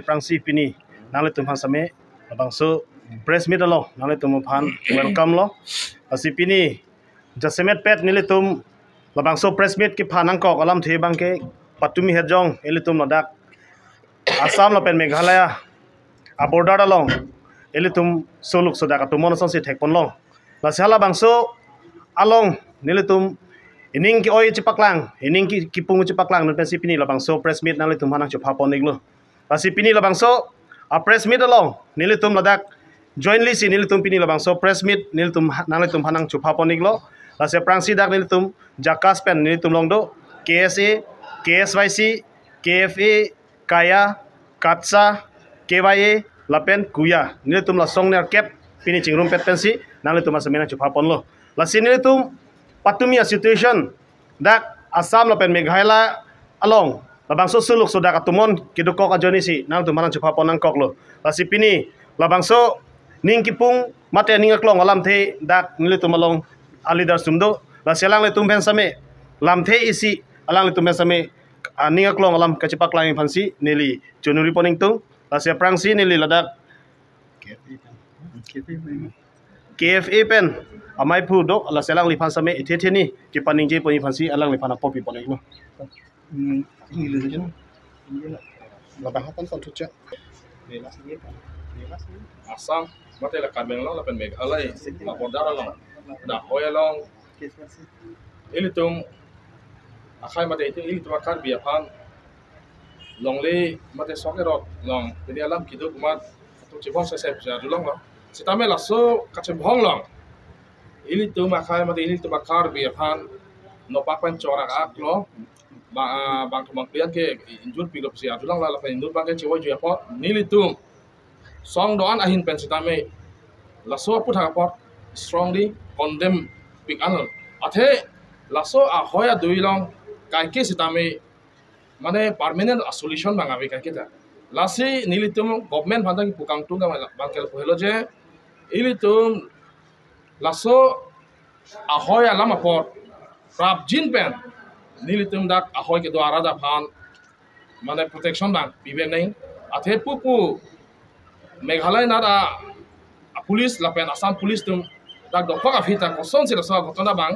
prangsi pini nale tum han same labang so press meet lo nale tum phan welcome lo asi pini jasemet pet nile tum labang so press meet ki phanang kok alam the bang ke patumi herjong ele tum ladak Assam lo pen Meghalaya a border along ele tum soluk soda ka tumon son si thek pon lo la sala bangso along nile tum ining ki oi chipaklang ining ki kipung chipaklang no pensi pini la bangso press meet nale tum hanang chupha pon iglo pasi pini la bangso a press meet along nile tum ladak jointly si nile tum pini la bangso press meet nile tum nale tum hanang chupha pon iglo la se prangsi dak nile tum jakas pen nile tum longdo KSA KSYC KFA Kaya Katsa KYA lapen kuya nile tum la song ner kep pini chingrum pet pensi nale tum asamena chupha pon lo la si nile tum patumia situation dak Assam lapen Meghalaya along labangso suluk so dak atumon kidukok ajoni si nang tum manang chupha pon ang kok lo la si pini labangso ning kipung mate ning aklong alam the dak nile tum along alidar sumdo la selang le tum ben same lam the isi alang le tum ben same ning aklong alam kacipak lang fansi nili junuri poning tung la se prangsi nili ladak KFA pen amai phu do ala selang liphan same ethe ni ki paning je poni fansi alang liphan apopi poning lo ngilu je la bahapan kon tucha Assam mate la kabeng long la pen Meghalaya la border long da hoya long ilitum akai mate itu ilitum akar biya phan long le mate sokerot long jadi alam kidu kumat tu cibong sesep ja dulong lo sitame lasso kacembong long ilitum akai mate ilitum akar biya phan no papan corak ak lo bang tumang pian ke injur pilop si adulang la pen injur bang ke ciwo ju apo nilitum song doan ahin pen sitame lasso put hakapot strongly condemn pik anol athe lasso a hoya duilong kai ke sitame mane permanent solution bang abi kai kita lasi nilitum government phanda ki pukang tunga bangkel pohelo je ilitum lasso a hoya lama pot prap jin pen nilitum dak a hoy ke dwara da phan mane protection bang pibe nei athe pupu Meghalaya nada police lapen Assam police tum dak dokok afita koson sila sa gotona bang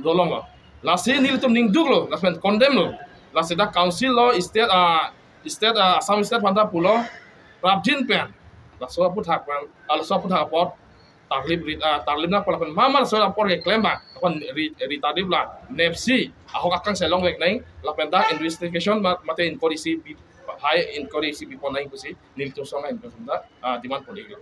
dolong lo lasi nilitum ning duglo lapen condemn lo lasi dak council lo state Assam state phanda pulo rapjin pen laso put hak pan laso put hak pot tarlib na polapen mamal so lapor ke claim bang kon retardib la nepsi ahok akang selong wek nai lapen dak investigation mate inquiry high inquiry si people naik kusi nilitum songa investment demand poliglo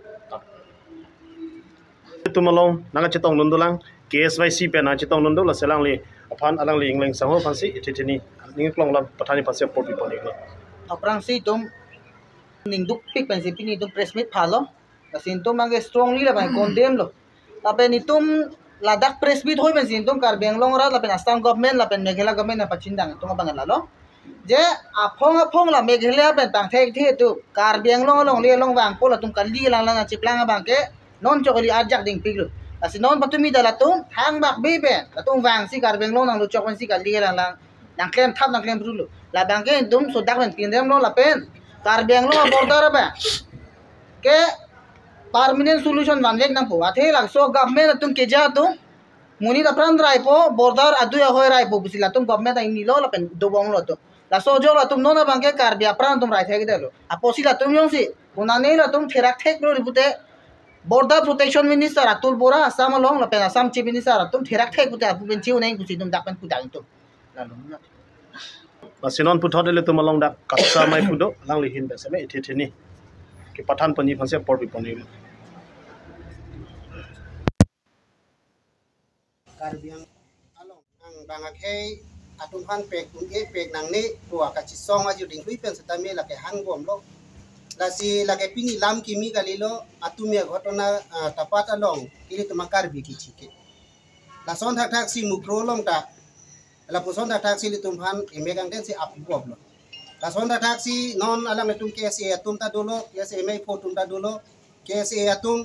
tumalong nanga chitong nundulang KSYC pe na chitong nundul la selang li aphan alang li ingleng sango fansi etini ning klong la pathani pasya por people iglo aprang si tum ning duk pik pen si pini tum press meet phalo asin tum mange strongly la ban condemn lo lapen itum ladak press meet hoy pen sin tum kar benglong ra lapen Assam government lapen Meghalaya government na pachindang tum bangal la lo je apong la Meghalaya pen tang thek thi tu kar benglong long le long wang pola tum kan li lang lang chiplang bang ke non chokoli ajak ding piglu asi non patumi dala tum hang bak be ben la tum wang si kar benglong nang lu chokon si kal li lang lang nang klem thap nang klem rulu la bang ke tum so dak ben pindem lo la pen kar benglong border ba ke permanent solution wan lek nang po athe lang so government tum ke ja tum muni da pran rai po border adu ya hoy rai po bisila tum government ai ni lo la pen do bong lo to la so jo la tum nona bang ke kar bia pran tum rai thek de lo aposila tum yong si unane la tum therak thek lo ribute border protection minister Atul Bora Assam along la pen Assam chief minister tum therak thek bute apu ben chiu nei kusi tum dak pen kudang tum la sinon puthot le tumalong dak katsa mai pudo lang li hin be same etini ki pathan pani fanse por people iglo Karbiang along ang bangakhe atum han pek tung e pek nang ne tua ka chi song aju ding hui pen satame la ke hang bom lo la si la ke pini lam ki mi galilo atumia ghotona tapat along ili tumakar bi ki chike la son thak thak si mukro long ta la puson thak thak si li tum han emegang den si ap bob lo la son thak thak si non alam tum ke si atum ta dolo ya si emai pho tum ta dolo ke si atum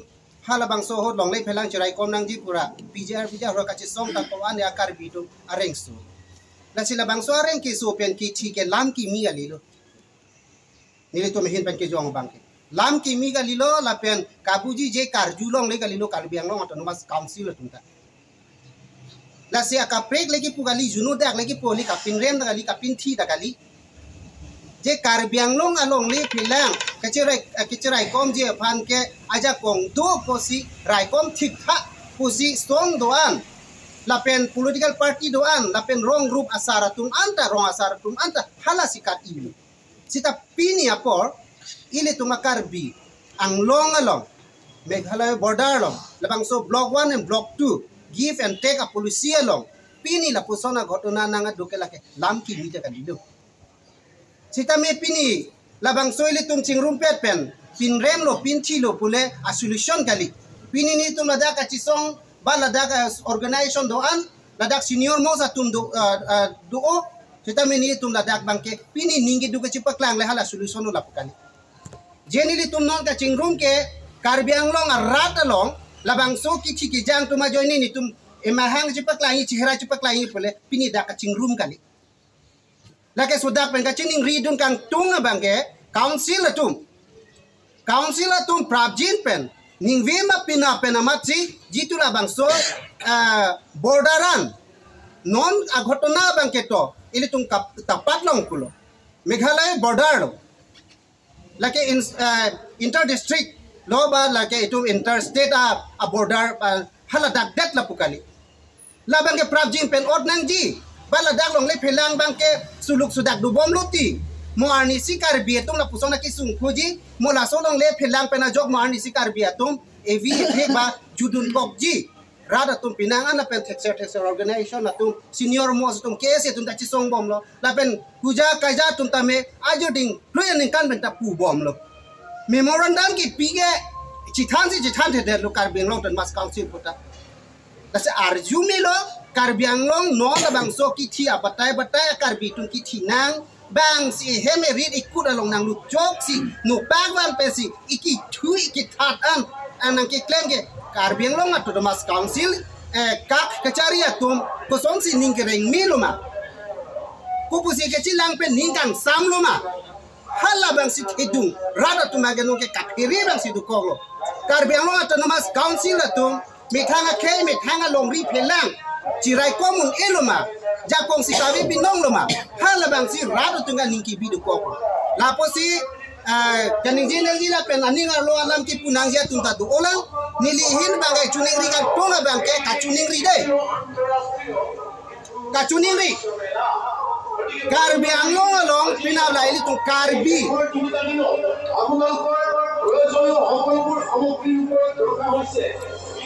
hala bang so hot long lei phelang chirai kom nang ji pura PJR ro ka chi song ta ko an ya kar bi tu areng su la sila bang so areng ki so pen ki thi ke lam ki mi ali lo nili tu mehin pen ke jong bang ke lam kimi galilo la pen kabuji je karjulong le galilo karbiang long autonomous council tunta la sia ka prek lagi pugali junu dak lagi poli ka pinrem da gali ka pinthi da gali je karbiang long along le pilang kecirai kom je phan ke aja kong do posi rai kom thik tha posi strong doan la pen political party doan la pen wrong group asaratum anta hala sikat ini sita pini apor ile tumakarbi ang long along Meghalaya border long labang so block 1 and block 2 give and take a policy along pini la pusona ghotona nanga dukelake lamki mita kadido sita me pini labang so ile tum chingrum pet pen pin rem lo pin chi lo pule a solution kali pini ni tum lada ka chisong ba lada ka organization doan lada senior mo sa tum do sita me ni tum lada bangke pini ningi du ka chipak lang le hala solution lo lapukali jeni li tum non ka chingrum ke karbiang long rat along labang so ki chiki jang tuma joini ni tum emahang chipak lang chihra chipak lang pule pini da ka chingrum kali lake sudak pen ka chining ridun kang tunga bangke council atum prabjin pen ning vema pina penamatsi jitu labang so borderan non aghotona bangke to ili tum tapat long kulo Meghalaya border lo lake inter district lo ba lake itu interstate a border haladak dat la pukali labang ke prabjin pen ordnang ji bala dak long le phelang bangke suluk sudak du bom luti mo arni sikar bietum la pusona ki sung khoji mo la solong le phelang pena jok mo arni sikar bietum evi thek ba judun kok ji rada tum pinang ana pen texer organization na tum senior mo tum kese tum ta chi song bom lo la pen puja kaja tum ta me ajoding luyan kan ben ta pu bom lo memorandum ki pige chithan the lo karbing long tan mas council puta la se arjumi lo karbiang long no la bang so ki thi abatai karbi tum ki thi nang bang si hemerit ikut along nang lu jok si no bang wan pe si iki thu iki that anang ki claim ke karbiang long at to mas council kak kachari atum ko song si ning kereng miluma ku pusi ke chilang pe ning kang sam luma hala bang si hidung rada tumageno ke kakiri bang si dukolo karbiang long at to mas council atum mithanga long ri phelang cirai komun eloma jakong si kawi binong loma hala bang si rado tunga ningki bidu koko lapo si janing jinel jila pen aninga lo alam ki punang ja tunta du olang nilihin bangai cuning ri kan tonga bangke kacuning ri dei kacuning ri karbi anglong along pinabla ili tung karbi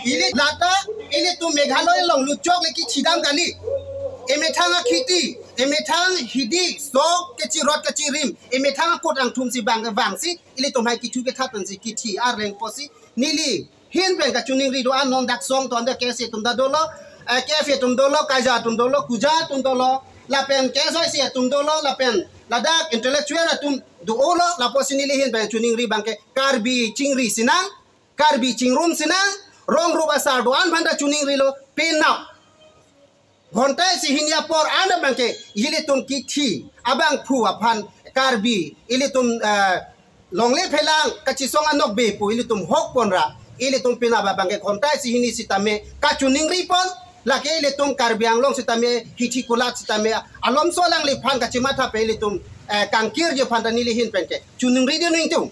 ili lata ili tu Meghalaya long luchok leki chidam kali emethanga khiti emethang hidi sok kechi rot kechi rim emethanga kot ang thum si bang si ili tu mai ki thu ke thatan si ki thi ar reng posi nili hin ben ka chuning ri do an non dak song to anda kese tum da dolo kefe tum dolo kaja tum dolo kuja tum dolo la pen keso si tum dolo la pen la dak intellectual tum do olo la posi nili hin ben chuning ri bangke karbi chingri sinang karbi chingrum sinang rong ruba asar doan banda chuning rilo pinap ghonta si hinya por anda bangke ilitum kithi abang phu aphan karbi ilitum longle phelang kachi songa nok be pu ilitum hok ponra ilitum pinaba bangke ghonta si hini sitame ka chuning ri pon lake ilitum karbi anglong sitame hithi kulat sitame alom solang li phan kachi matha pe ilitum kangkir je phan nili hin penke chuning ri ning tum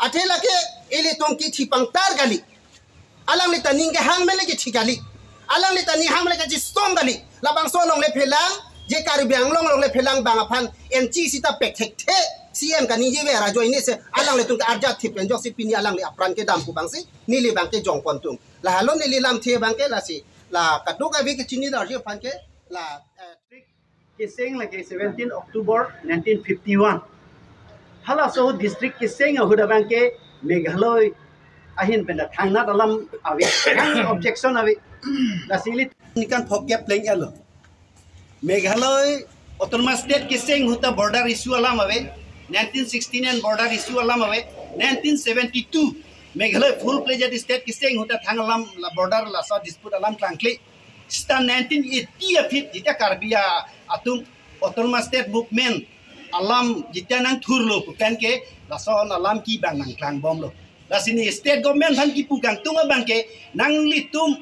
athela ke ilitum kithi pangtar gali alang le taning ke hang mele ke thikali alang le tani hang mele ke stom gali labang so long le phelang je karbiang long le phelang bang aphan nc sita pek thek the cm ka ni je vera join ne se alang le tung ka arja thip en joksi pini alang le apran ke dam ku bang si ni le bang ke jong pon tung la halo ni le lam the bang ke la si la ka do ka vi ke chini da je phan ke la Kiseng lagi 17 Oktober 1951 hala so district Kiseng huda bang ke Meghalaya ahin penda thangna dalam awe hang objection awe la silit nikan phokya pleng alo Meghalaya autonomous state Kiseng huta border issue alam awe 1916 and border issue alam awe 1972 Meghalaya full fledged state Kiseng huta thangalam la border la sa dispute alam klangkli sta 1980 fit jita karbia atum autonomous state movement alam jita nang thurlo kan ke la so na lam ki bang nang klang bom lo la sini state government han ki pu kang tung bang ke nang li tum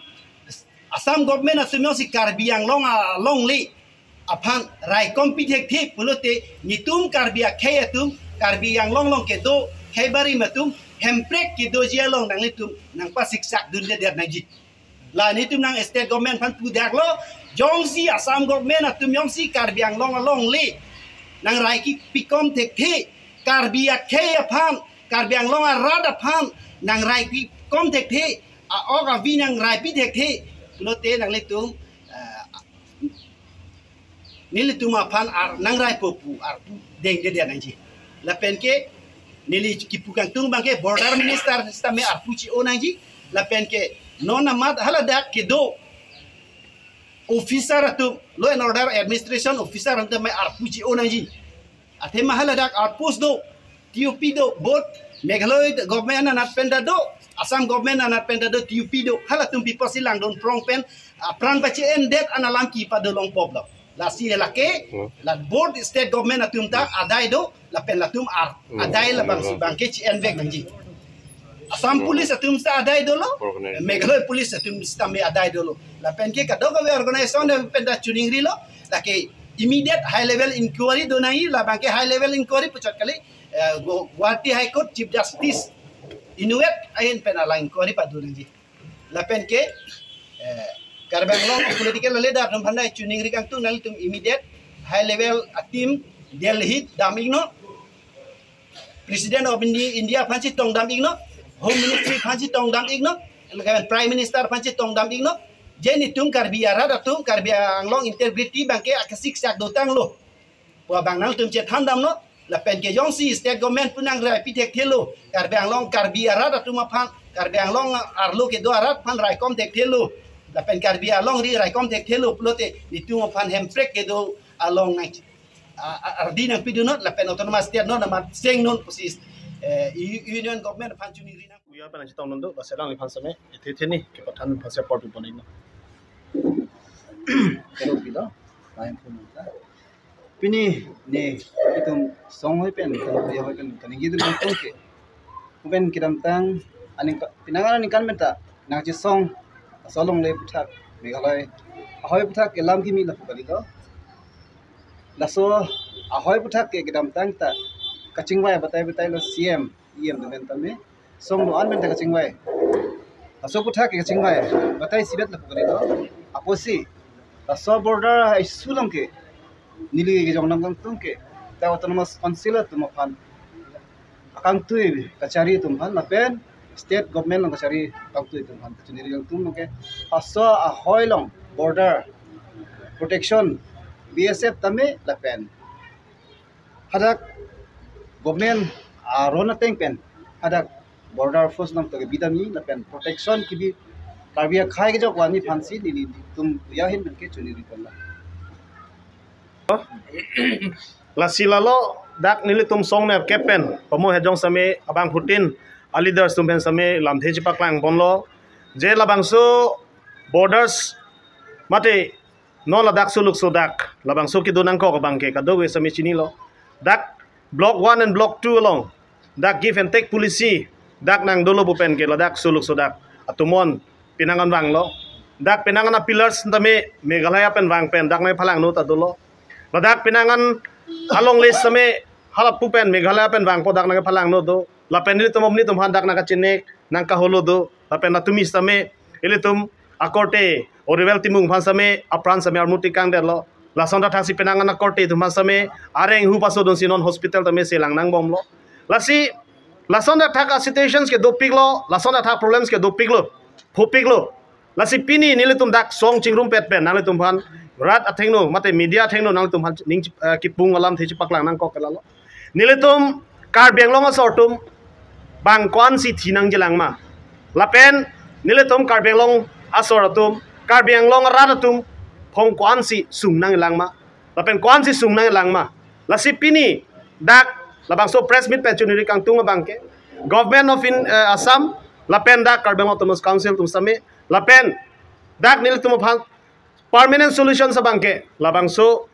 Assam government asumyo si Karbi Anglong long li apan rai kompetitif pulote nitum Karbi akhayatum Karbi Anglong long ke do khaybari matum hemprek ke do jialong nang litum nang pasiksak dunde der naji la nitum nang state government pan pu dak lo jongsi Assam government atum yongsi Karbi Anglong long li nang rai ki pikom tek thi Karbi akhaya pan Karbi Anglong rada pan nang rai ki kom tek thi oga vi nang rai pi tek thi pulote nang litum nili tuma pan ar nang rai popu ar deng de dia nanji la penke nili kipukang tung bangke border minister stame ar puchi onanji la penke nona mat halada ke do officer tu law and order administration officer ante mai ar puchi onanji athe mahalada ar post do tup do both Meghalaya government anat penda do Assam government anat penda do tup do halatum people silang don prong pen pran bache endet analam ki pa do long pop lo la si la ke la board state government atum ta adai do la pen la tum ar adai la bang si bangke chi envek nangji Assam police atum sta adai do lo Meghalaya police atum sta me adai do lo la pen ke ka do ga organization de pen da tuning ri lo la ke immediate high level inquiry do nai la bangke high level inquiry puchat kali Guwahati High Court Chief Justice inuet ayin pen ala inquiry pa do nangji la pen ke Karbanglong political leader from Pandai tuning rikang tu nal tum immediate high level team Delhi damigno President of India Panchi Tong damigno Home Ministry Panchi Tong damigno Prime Minister Panchi Tong damigno Jenny tum karbiara datum Karbanglong integrity bangke akasik sak dotang lo Pua bang nal tum chet handam no la pen ke yongsi state government punang rai pitek thelo Karbanglong karbiara datum apan Karbanglong arlo ke do arat pan rai kom tek thelo la pen Karbi along ri rai kom tek thelo plote nitung pan hemprek ke do along ngai ardina pidunot la pen autonomous state no na seng non posis union government pan chuni ri na kuya pan chitong nondo ba selang li pan same ite ni ke pathan pan se portu pan ino Hello pila time phone ta pini ne itum song hoi pen ya hoi kan kan ngi dum ko ke pen kiram tang aning pinangan ni kan menta nang chi song solong le puthak Meghalaya ahoy puthak elam ki mi la pukali do laso ahoy puthak ke kiram tang ta kachingwai batai lo cm em de men tame song lo an men ta kachingwai laso puthak ke kachingwai batai sibet la pukali do aposi laso border isulang ke nili ke jongnam kang tung ke ta autonomous council tum phan akang tui kachari tum phan la pen state government long kachari kang tui tum phan chuniri kang tum ke aso ahoy long border protection BSF tame la pen hadak government rona teng pen hadak border force long to ke bidami la pen protection ki bi karbiya khai ke jok wani phansi nili tum ya hin ke chuniri kon la silalo dak nili tum song ne kepen pomo hejong same abang putin leaders tum ben same lam theji paklang bonlo je labang so borders mate no la dak suluk so dak labang so ki donang ko bang ke kadowe same chini lo dak block 1 and block 2 along dak give and take policy dak nang dolo bupen ke la dak suluk so dak atumon pinangan bang lo dak pinangan pillars tame Meghalaya pen bang pen dak nai phalang no ta dolo ladak pinangan along list same halap pupen Meghalaya pen bang podak nang phalang no do la pen ni tum omni tum han dak nang chinek nang ka holo do la pen natumi same ilitum akorte orivel timung phan same apran same armuti kang der lo la sonda thasi pinangan akorte tum same areng hu paso don sinon hospital tame selang nang bom lo lasi la sonda thaka situations ke dopik lo la sonda thak problems ke dopik lo phopik lo lasi pini nilitum dak song chingrum pet pen nalitum phan rat athengno mate media athengno nang tum ning kipung alam thechi paklang nang ko kelalo nilitum Karbanglong asortum bang kwan si thinang jelang ma lapen nilitum Karbanglong asoratum Karbanglong radatum phong kwan si sungnang lang ma lapen kwan si sungnang lang ma lasi pini dak labang so press meet pen chuniri kang tunga bangke government of Assam lapen dak Karbanglong Autonomous Council tum same lapen dak nilitum phan permanent solution sa bangke labang so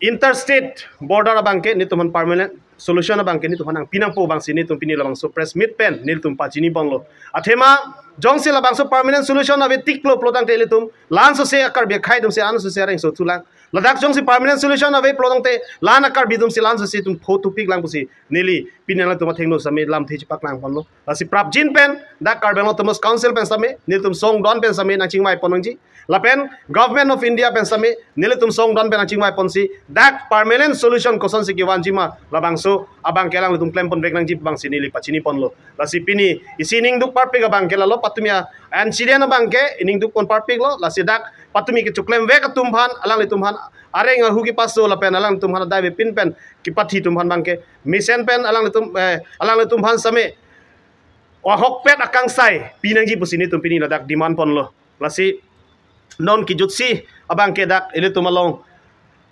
interstate border bangke ni tuman permanent solution abang kini tu hanang pinang po bang sini tum pini labang so press meet pen nil tum pachini bon lo athema jong se labang so permanent solution ave tik plo plotang te tum lan so se akar be khai dum se an so se reng so tulang ladak jong se permanent solution ave plotang te lan akar bi dum se lan so se tum pho tu pik lang pusi nili pinang tum thengno same lam thei pak lang bon lo asi prap jin pen da kar bang lo tum council pen same nil tum song don pen same na chingmai ponong ji lapen government of India pen same nil tum song don pen na chingmai ponsi dak permanent solution koson se ki wan jima labang so abang kelang tum klem pon bek nang jip bang sini li pachini pon lo lasi pini isining duk parpik abang kela lo patumia ansidian abang ke ining duk pon parpik lo lasi dak patumi ke chuklem ve ka tumphan alang li tumphan are nga hu ki paso la pen alang tumphan dai be pin pen ki pathi tumphan bang ke mission pen alang li tumphan same wa hok pet akang sai pinang ji pusini tum pini ladak demand pon lo lasi non ki jutsi abang ke dak ile tumalong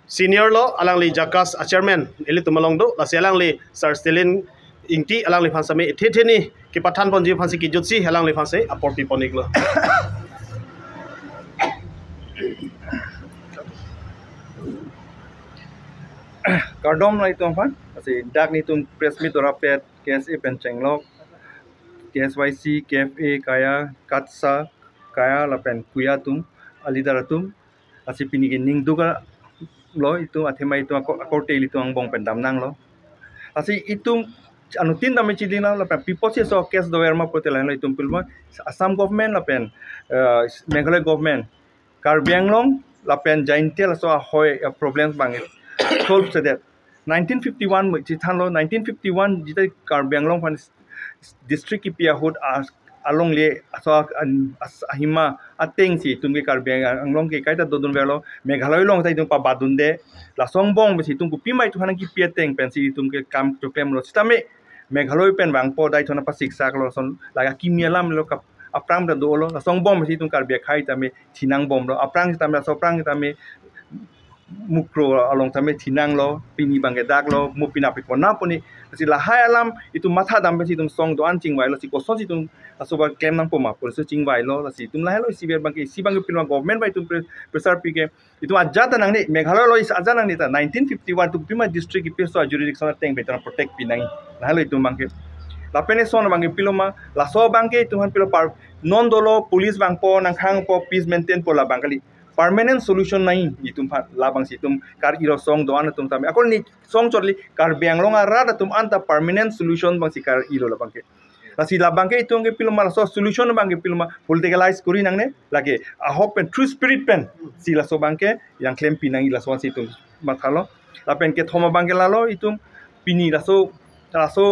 senior lo alang li jakas chairman ili tumalong do la selang li sir stelin ingti alang li phansame thetheni ki pathan ponji phansi ki jutsi alang li phanse aporti ponik lo kardom lai tum phan asi dak ni tum press meet ora pet KSA pen chenglok KSYC KFA kaya katsa kaya la pen kuya tum alidaratum asi pini ke ning duga lo itu athema itu ako teli itu ang bong pendam nang lo asi itu anu tin dami chilina la people se so case do erma potela lo itu pilma Assam government la pen Meghalaya government Karbi Anglong la pen jaintel so hoy problems bang solve to that 1951 chitan lo 1951 jita Karbi Anglong fan district ipia hood along le so ahima ateng si tumge Karbi Anglong ke kaita dodun velo Meghalaya long tai tum pa badun de la songbong besi tum pi mai tu hanan ki pia teng pen si tum ke kam to klem lo stame Meghalaya pen bang po dai thona pa siksa lo son laga kimia lam lo ka aprang da do lo la songbong besi tum Karbi khai tame thinang bom lo aprang tame so prang tame mukro along tame thinang lo pini bangge dak lo mu pina pi pona poni si la hai alam itu matha dam besi tum song do an ching wai lo si ko so si tum asoba claim nang poma por so ching wai lo si tum la lo si ber bangke si bangke pilma government bai tum pressure pi ke itu ajata nang ni Meghalaya lo is ajana nang ni ta 1951 tu pima district ipe so jurisdiction teng beton protect pinang la lo itu bangke la pene son bangke piloma la so bangke tu han pilo par non dolo police bang po nang khang po peace maintain po la bangkali permanent solution nahi itum labang situm kar iro song do an tum tame akol ni song chorli Karbi Anglong ara tum anta permanent solution bang sikar iro labang ke lasi labang ke itung ke pilma so solution bang ke pilma politicalize kuri nang ne lage a hope and true spirit pen sila so bang ke yang claim pinang ila so situm mathalo la pen ke thoma bang ke lalo itum pini la so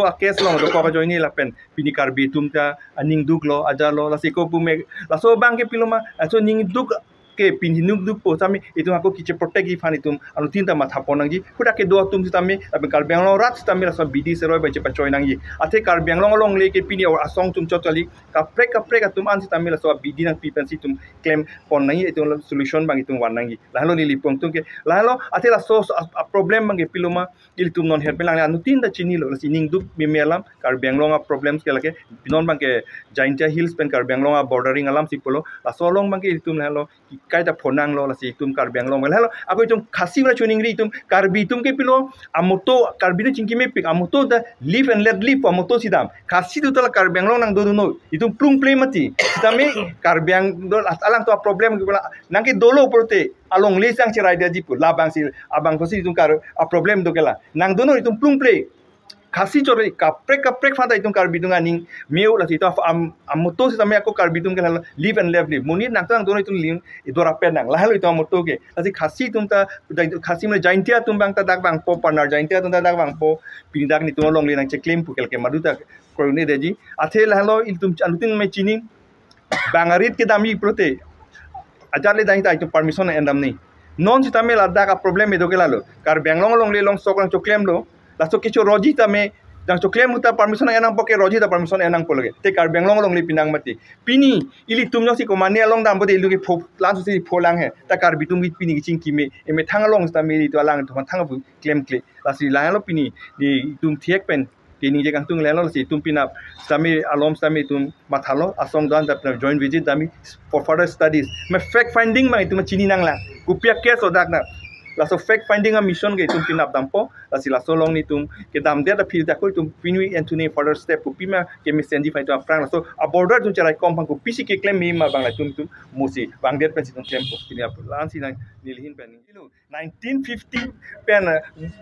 a case long do ko joini la pen pini Karbi tum ta aning duk lo ajalo la siko pume la so bang ke pilma so ning duk ke pin hinuk duk po sami itu aku kiche protect gi fan itum anu tinta ma thapon nang ji huda ke do tum sami abe Karbi Anglong rat sami la so bidi se roi ba che pa choi nang ji ate Karbi Anglong long le ke pini or asong tum chotali ka prek tum an sami la so bidi nang pi pen si tum claim pon nang itu solution bang itum wan nang ji la lo ni li pong tum ke la lo ate la so a problem bang ke piloma il tum non her pelang anu tinta chini lo si ning duk mi melam Karbi Anglong a problems ke lake binon bang ke Jaintia Hills pen Karbi Anglong a bordering alam sipolo la so long bang ke itum la lo kaita phonang lo la si tum Karbi Anglong la lo ako itum khasi la chuning ri tum Karbi tum ke pilo amoto Karbi ni chingki me pik amoto da live and let live amoto sidam khasi tu tala Karbi Anglong nang do no itum plung play mati sidame Karbi Anglong alang to problem ke pula nang ke dolo prote along le sang chirai dia jipu labang si abang ko si tum kar a problem do kela nang do no itum plung play khasi chori kaprek fada itung Karbi tung aning meu la sito amoto si tame ako Karbi tung kala live and let live muni nang tang dono itung lim idora pen nang lahalo ito amoto ke asi khasi tum ta khasi me Jaintia tum bang ta dak bang po partner Jaintia tum ta dak bang po pindak ni tum long le nang che claim pu kel ke maduta ko ne deji athe lahalo itum anutin me chini bangarit ke dami prote ajale dai ta itum permission endam ni non si tame la dak a problem me do kelalo Karbi Anglong long le long sokang choklem lo laso kicho roji tame dang choklem muta permission enang poke roji ta permission enang pologe te Karbi Anglong long li pinang mati pini ili tumno si ko mane long dam bode iluge pho lan si pholang he ta Karbi tum gi pini gi ching ki me eme thang long sta me ri to alang to thang bu claim kle lasi la lo pini ni tum thiek pen pini je kang tung le lo si tum pina sami alom sami tum mathalo asong dan da joint visit dami for further studies me fact finding ma itum chini nang la kupia case odak na laso fact finding a mission ke tum pinap dampo lasi laso long ni tum ke dam dia da fil ta ko tum pinwi Anthony further step ku pima ke misendi fai to afrang laso a border tum charai kom pang ku pisi ke claim mi ma bang la tum musi bang dia pen tum claim ko pini ap lan si nang nilhin pen 1950 pen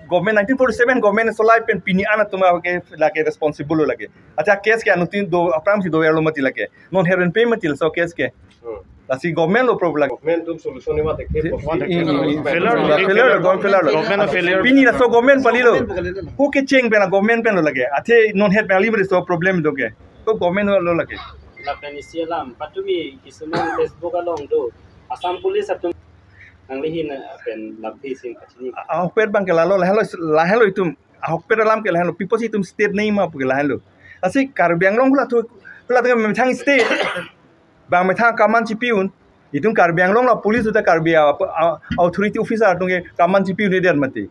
government 1947 government solai pen pini ana tum ke la ke responsible lage acha case ke anutin do afram si do yalo mati lage non heron pay mati so case ke lasi government lo problem government tum solution ni mate ke failure pini la so government palilo who ke cheng bena government pen lo lage athe non head bena libre so problem do ke to government lo lage la penisialam patumi kisuman Facebook along do Assam police atum ang lihin pen labdi sin kachini per bang ke lalo la hello itum per alam ke la hello people itum state nei ma ke la hello asi karbiang long la tu la tu thang state bang me thang kaman chipiun itum karbiang long la police uta karbia authority officer tunge kaman chipiun ne der mate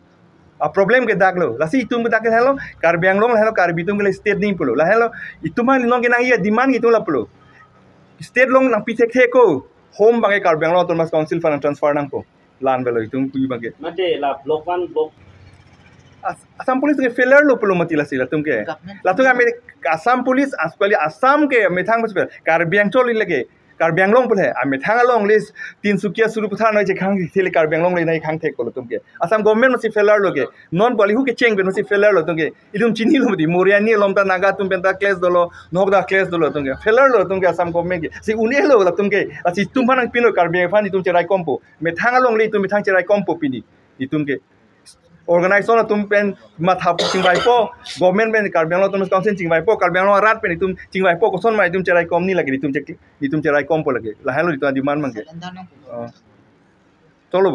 a problem ke daglo la si itum ke dak hello karbiang long la hello karbi tum ke state nei pulo la hello ituma long ke nang ia demand itu la pulo state long nang pitek the ko home bangai karbiang long autonomous council fan transfer nang ko lan belo itum kui bangai mate la block 1 block Assam police ke failure lo pulo mati la sila tum ke la tu kami Assam police askwali Assam ke methang bus karbiang choli lege karbiang long pule ame thang long list 300 surupatha noi je khang thile karbiang long le nai khang thek ko tum ke Assam government masi failure lo ke non boli hu ke cheng ben masi failure lo tum ke idum chini lo mati moriani lomta naga tum benta class dolo nogda class dolo tum ke failure lo tum ke Assam government ke si uni lo la tum ke asi tum phanang pino karbiang fan itum cherai kompo me thang long le tum thang cherai kompo pini itum ke organization tum pen matha chingbai po government pen karbiang lo tum council chingbai po karbiang lo rat pen tum chingbai po koson mai tum cherai kom ni lagi tum cherai kom po lagi la halo itu demand mangke cholo